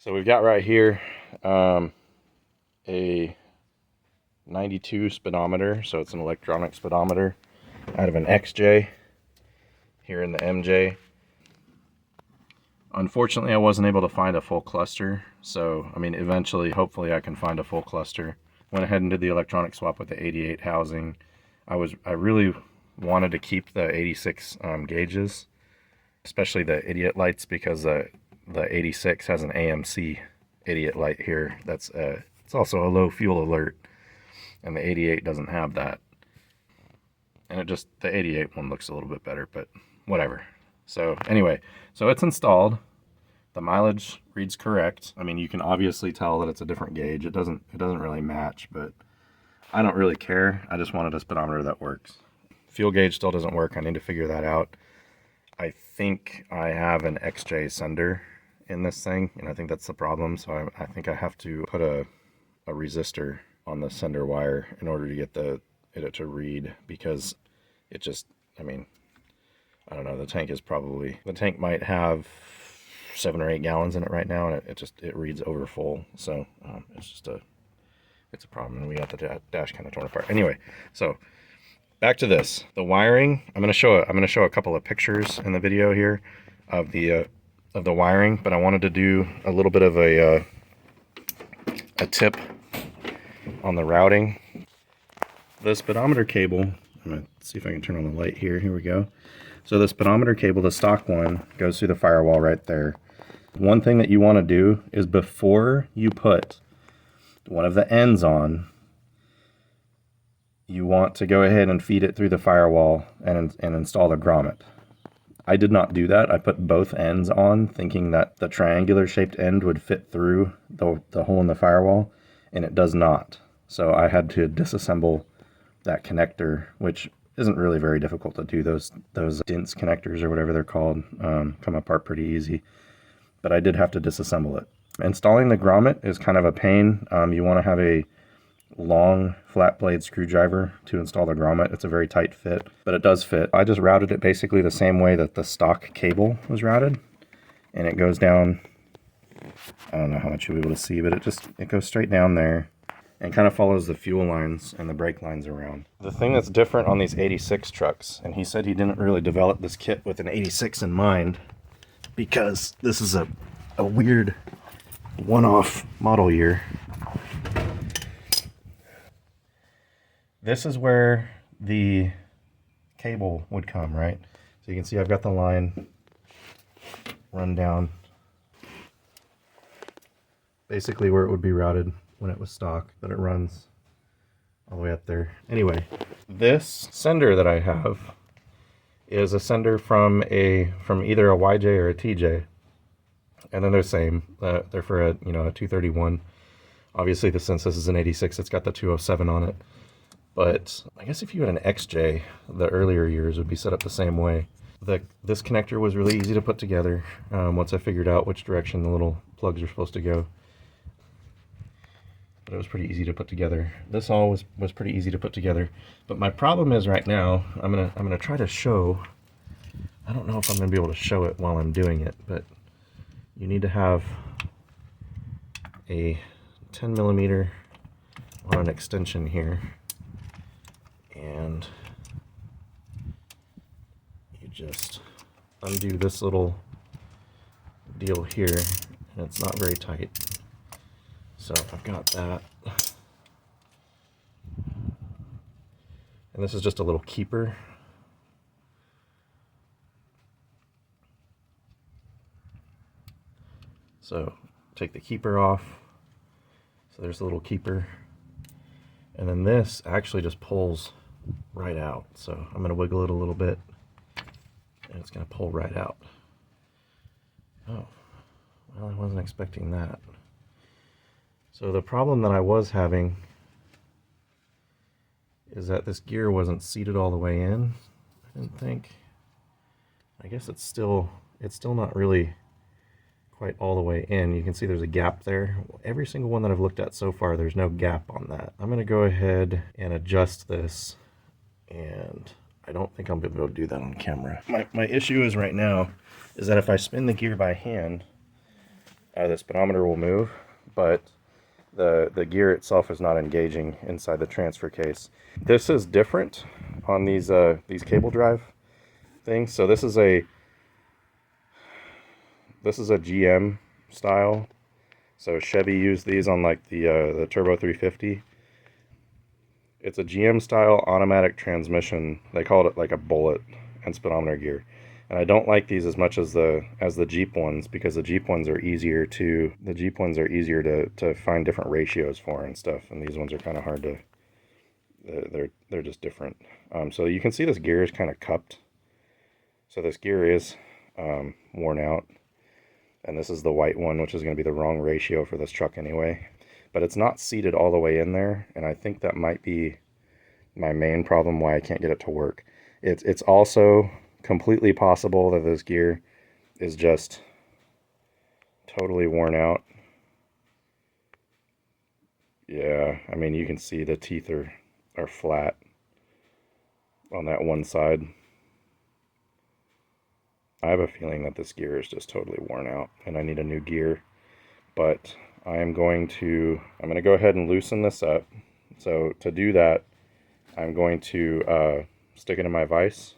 So we've got right here a 92 speedometer, so it's an electronic speedometer out of an XJ here in the MJ. Unfortunately, I wasn't able to find a full cluster, so I mean eventually hopefully I can find a full cluster. Went ahead and did the electronic swap with the 88 housing. I really wanted to keep the 86 gauges, especially the idiot lights, because the 86 has an AMC idiot light here. That's it's also a low fuel alert, and the 88 doesn't have that. And the 88 one looks a little bit better, but whatever. So anyway, so it's installed. The mileage reads correct. I mean, you can obviously tell that it's a different gauge. It doesn't really match, but I don't really care. I just wanted a speedometer that works. Fuel gauge still doesn't work. I need to figure that out. I think I have an XJ sender in this thing, and I think that's the problem. So I think I have to put a resistor on the sender wire in order to get it to read, because it just, I mean, I don't know, the tank might have 7 or 8 gallons in it right now, and it reads over full. So it's a problem, and we got the dash kind of torn apart. Anyway, so back to this, the wiring. I'm going to show a couple of pictures in the video here of the wiring, but I wanted to do a little bit of a tip on the routing. The speedometer cable, I'm going to see if I can turn on the light here. Here we go. So the speedometer cable, the stock one, goes through the firewall right there. One thing that you want to do is, before you put one of the ends on, you want to go ahead and feed it through the firewall and install the grommet. I did not do that. I put both ends on thinking that the triangular shaped end would fit through the hole in the firewall, and it does not. So I had to disassemble that connector, which isn't really very difficult to do. Those DINS connectors, or whatever they're called, come apart pretty easy. But I did have to disassemble it. Installing the grommet is kind of a pain. You want to have a long flat blade screwdriver to install the grommet. It's a very tight fit, but it does fit. I just routed it basically the same way that the stock cable was routed, and it goes down, I don't know how much you'll be able to see, but it goes straight down there and kind of follows the fuel lines and the brake lines around. The thing that's different on these 86 trucks, and he said he didn't really develop this kit with an 86 in mind, because this is a weird one-off model year. This is where the cable would come, right? So you can see I've got the line run down basically where it would be routed when it was stock, but it runs all the way up there. Anyway, this sender that I have is a sender from either a YJ or a TJ, and then they're the same. They're for a 231. Obviously, since this is an 86, it's got the 207 on it. But I guess if you had an XJ, the earlier years would be set up the same way. This connector was really easy to put together once I figured out which direction the little plugs are supposed to go. But it was pretty easy to put together. This all was pretty easy to put together. But my problem is right now, I'm gonna try to show. I don't know if I'm gonna be able to show it while I'm doing it, but you need to have a 10 millimeter on an extension here. And you just undo this little deal here, and it's not very tight. So I've got that. And this is just a little keeper. So take the keeper off. So there's a little keeper. And then this actually just pulls right out. So I'm going to wiggle it a little bit, and it's going to pull right out. Oh, well, I wasn't expecting that. So the problem that I was having is that this gear wasn't seated all the way in. I didn't think. I guess it's still not really quite all the way in. You can see there's a gap there. Every single one that I've looked at so far, there's no gap on that. I'm going to go ahead and adjust this, and I don't think I'm going to be able to do that on camera. My issue is right now is that if I spin the gear by hand, the speedometer will move, but the gear itself is not engaging inside the transfer case. This is different on these cable drive things. So this is a GM style. So Chevy used these on like the Turbo 350. It's a GM style automatic transmission. They called it like a bullet and speedometer gear. And I don't like these as much as the Jeep ones, because the Jeep ones are easier to find different ratios for and stuff, and these ones are kind of hard to, they're just different. So you can see this gear is kind of cupped. So this gear is worn out, and this is the white one, which is going to be the wrong ratio for this truck anyway. But it's not seated all the way in there, and I think that might be my main problem why I can't get it to work. It's also completely possible that this gear is just totally worn out. Yeah, I mean, you can see the teeth are flat on that one side. I have a feeling that this gear is just totally worn out and I need a new gear. But I'm going to go ahead and loosen this up. So to do that, I'm going to stick it in my vise,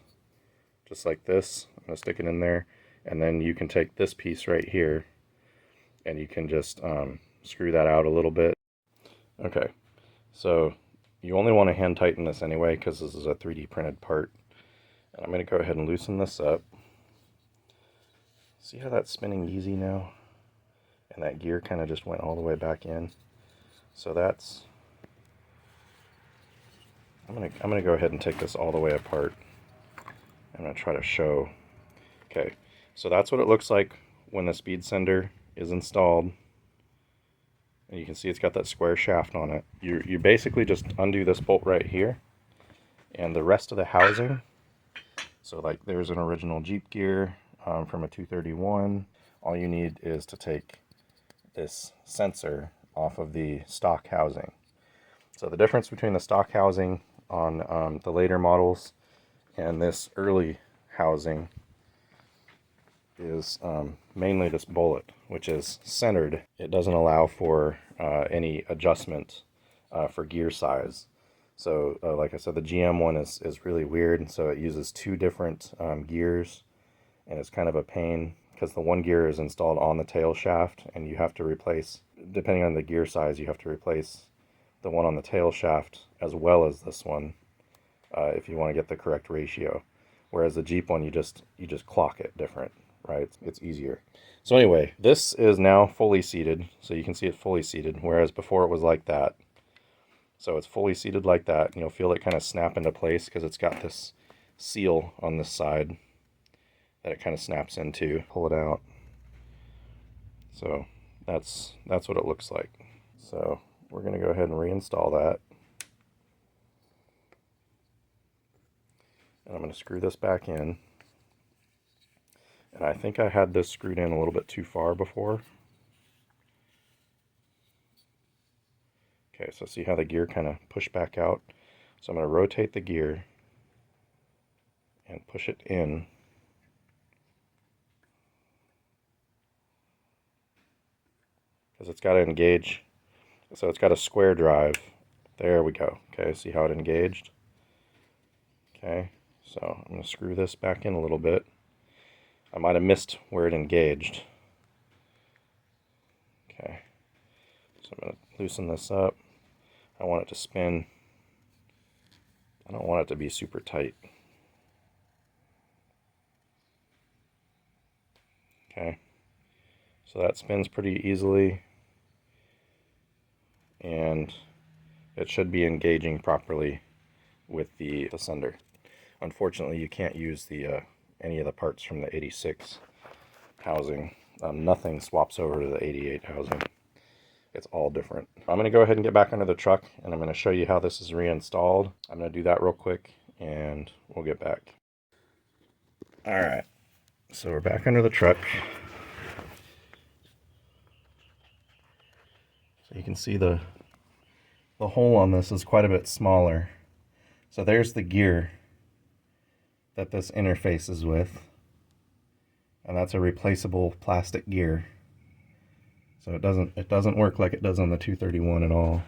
just like this. I'm going to stick it in there, and then you can take this piece right here, and you can just screw that out a little bit. Okay, so you only want to hand tighten this anyway, because this is a 3D printed part. And I'm going to go ahead and loosen this up. See how that's spinning easy now? And that gear kind of just went all the way back in. So that's, I'm gonna go ahead and take this all the way apart. I'm gonna try to show. Okay, so that's what it looks like when the speed sender is installed. And you can see it's got that square shaft on it. You basically just undo this bolt right here, and the rest of the housing. So like there's an original Jeep gear from a 231. All you need is to take this sensor off of the stock housing. So the difference between the stock housing on the later models and this early housing is mainly this bullet, which is centered. It doesn't allow for any adjustment for gear size. So like I said, the GM one is really weird, and so it uses two different gears, and it's kind of a pain because the one gear is installed on the tail shaft, and you have to replace, depending on the gear size, you have to replace the one on the tail shaft as well as this one if you want to get the correct ratio. Whereas the Jeep one, you just clock it different, right? It's easier. So anyway, this is now fully seated, so you can see it fully seated, whereas before it was like that. So it's fully seated like that, and you'll feel it kind of snap into place because it's got this seal on this side that it kind of snaps into. Pull it out. So that's what it looks like. So we're going to go ahead and reinstall that. And I'm going to screw this back in. And I think I had this screwed in a little bit too far before. Okay, so see how the gear kind of pushed back out? So I'm going to rotate the gear and push it in. Because it's got to engage. So it's got a square drive. There we go. Okay, see how it engaged? Okay, so I'm going to screw this back in a little bit. I might have missed where it engaged. Okay, so I'm going to loosen this up. I want it to spin. I don't want it to be super tight. Okay, so that spins pretty easily, and it should be engaging properly with the sender. Unfortunately, you can't use the any of the parts from the 86 housing. Nothing swaps over to the 88 housing. It's all different. I'm going to go ahead and get back under the truck, and I'm going to show you how this is reinstalled. I'm going to do that real quick, and we'll get back. All right, so we're back under the truck. So you can see the hole on this is quite a bit smaller. So there's the gear that this interfaces with, and that's a replaceable plastic gear. So it doesn't work like it does on the 231 at all.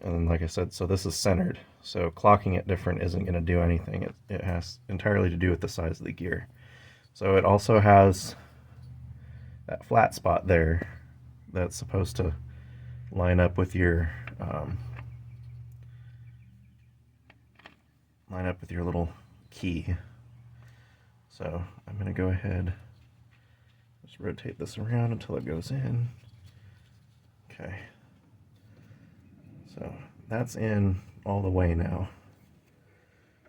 And like I said, so this is centered. So clocking it different isn't going to do anything. It has entirely to do with the size of the gear. So it also has that flat spot there that's supposed to line up with your little key. So I'm going to go ahead, just rotate this around until it goes in. Okay. So that's in all the way now.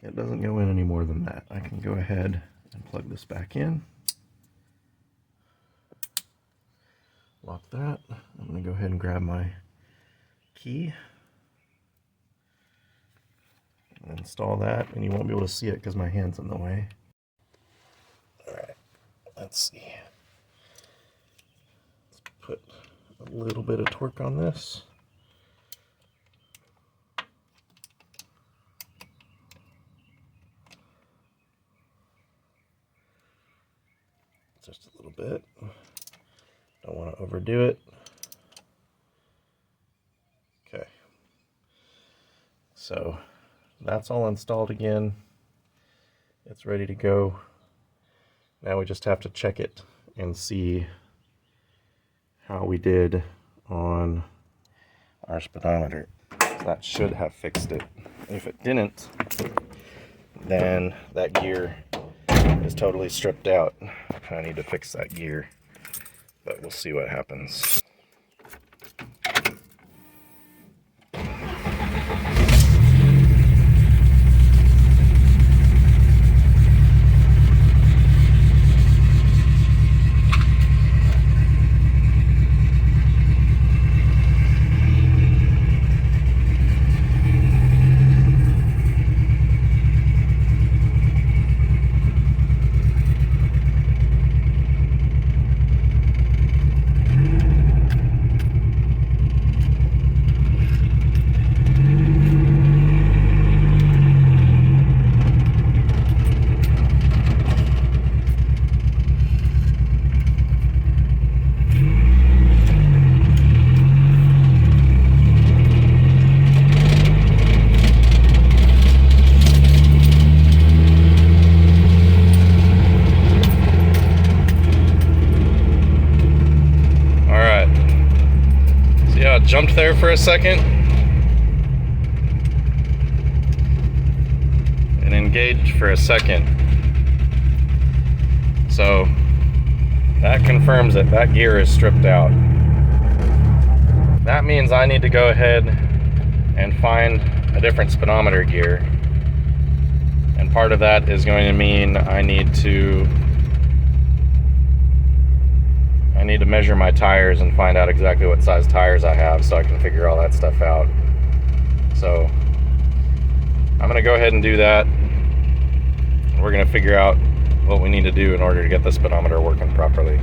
It doesn't go in any more than that. I can go ahead and plug this back in. Lock that. I'm going to go ahead and grab my key and install that, and you won't be able to see it because my hand's in the way. Alright, let's see. Let's put a little bit of torque on this. Just a little bit. Don't want to overdo it. Okay. So that's all installed again. It's ready to go. Now we just have to check it and see how we did on our speedometer. That should have fixed it. If it didn't, then that gear is totally stripped out. I need to fix that gear, but we'll see what happens. Jumped there for a second and engaged for a second. So that confirms that that gear is stripped out. That means I need to go ahead and find a different speedometer gear, and part of that is going to mean I need to measure my tires and find out exactly what size tires I have so I can figure all that stuff out. So I'm gonna go ahead and do that. We're gonna figure out what we need to do in order to get the speedometer working properly.